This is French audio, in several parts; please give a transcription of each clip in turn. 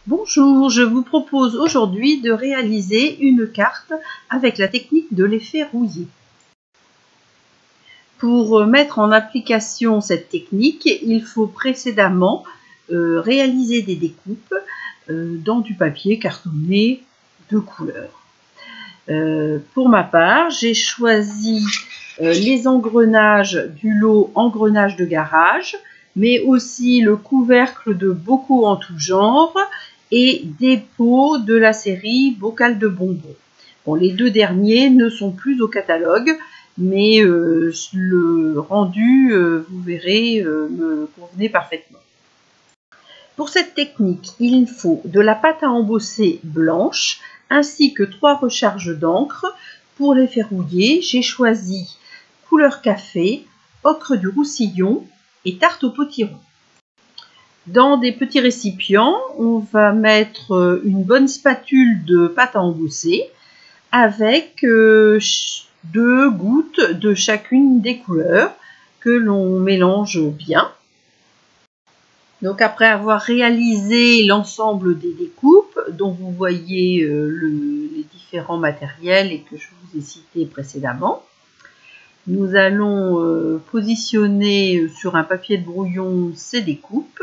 Bonjour, je vous propose aujourd'hui de réaliser une carte avec la technique de l'effet rouillé. Pour mettre en application cette technique, il faut précédemment réaliser des découpes dans du papier cartonné de couleur. Pour ma part, j'ai choisi les engrenages du lot engrenages de garage, mais aussi le couvercle de bocaux en tout genre et des pots de la série bocal de bonbons. Bon, les deux derniers ne sont plus au catalogue, mais le rendu, vous verrez, me convenait parfaitement. Pour cette technique, il faut de la pâte à embosser blanche ainsi que 3 recharges d'encre. Pour les faire rouiller, j'ai choisi couleur café, ocre du Roussillon et tarte au potiron. Dans des petits récipients, on va mettre une bonne spatule de pâte à embosser avec 2 gouttes de chacune des couleurs que l'on mélange bien. Donc après avoir réalisé l'ensemble des découpes dont vous voyez les différents matériels et que je vous ai cités précédemment, nous allons positionner sur un papier de brouillon ces découpes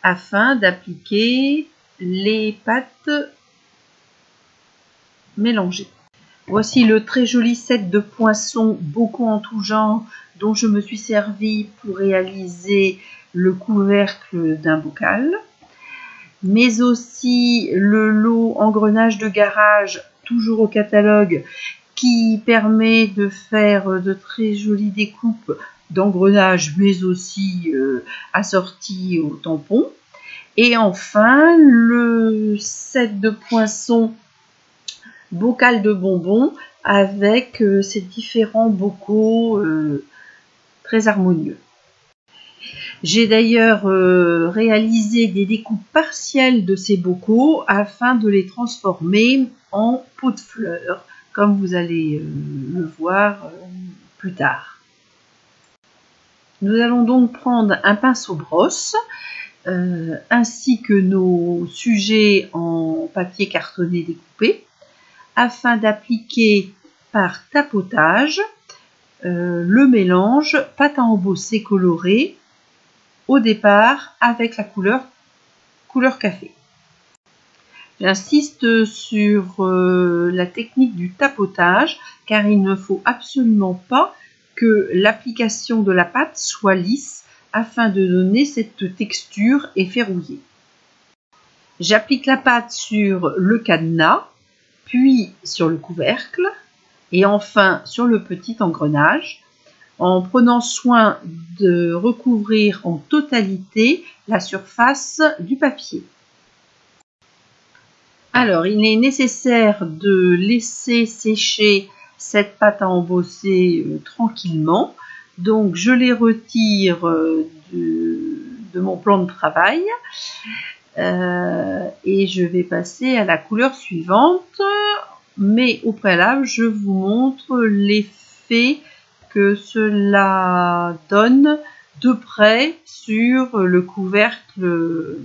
afin d'appliquer les pâtes mélangées. Voici le très joli set de poinçons bocaux en tout genre dont je me suis servi pour réaliser le couvercle d'un bocal, mais aussi le lot engrenage de garage, toujours au catalogue, qui permet de faire de très jolies découpes d'engrenages, mais aussi assorties au tampon. Et enfin, le set de poinçons bocal de bonbons avec ces différents bocaux très harmonieux. J'ai d'ailleurs réalisé des découpes partielles de ces bocaux afin de les transformer en pots de fleurs, comme vous allez le voir plus tard. Nous allons donc prendre un pinceau-brosse ainsi que nos sujets en papier cartonné découpé afin d'appliquer par tapotage le mélange pâte à embosser colorée au départ avec la couleur café. J'insiste sur la technique du tapotage car il ne faut absolument pas que l'application de la pâte soit lisse afin de donner cette texture effet rouillé. J'applique la pâte sur le cadenas, puis sur le couvercle et enfin sur le petit engrenage, en prenant soin de recouvrir en totalité la surface du papier. Alors, il est nécessaire de laisser sécher cette pâte à embosser tranquillement. Donc, je les retire de mon plan de travail et je vais passer à la couleur suivante. Mais au préalable, je vous montre l'effet que cela donne de près sur le couvercle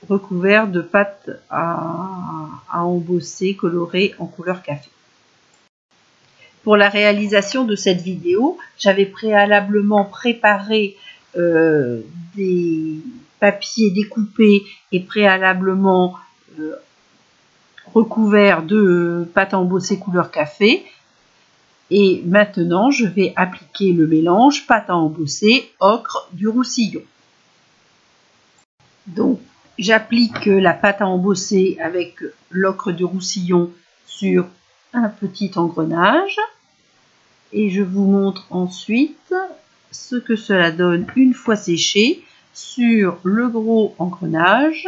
recouvert de pâte à embosser colorée en couleur café. Pour la réalisation de cette vidéo, j'avais préalablement préparé des papiers découpés et préalablement recouverts de pâte à embosser couleur café. Et maintenant, je vais appliquer le mélange pâte à embosser ocre du Roussillon. Donc, j'applique la pâte à embosser avec l'ocre du Roussillon sur un petit engrenage et je vous montre ensuite ce que cela donne une fois séché sur le gros engrenage.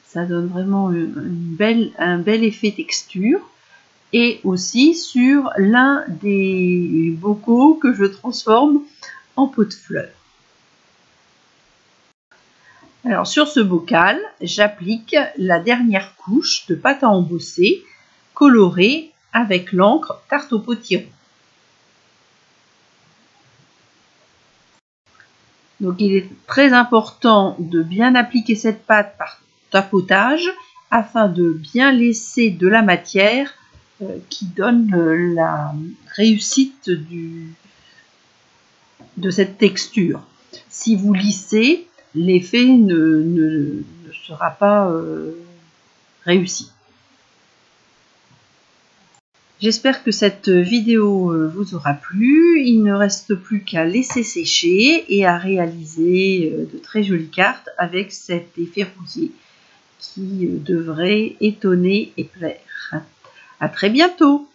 Ça donne vraiment un bel effet texture. Et aussi sur l'un des bocaux que je transforme en pot de fleurs. Alors sur ce bocal, j'applique la dernière couche de pâte à embosser colorée avec l'encre tarte au potiron. Donc il est très important de bien appliquer cette pâte par tapotage afin de bien laisser de la matière qui donne la réussite de cette texture. Si vous lissez, l'effet ne sera pas réussi. J'espère que cette vidéo vous aura plu. Il ne reste plus qu'à laisser sécher et à réaliser de très jolies cartes avec cet effet rosier qui devrait étonner et plaire. À très bientôt!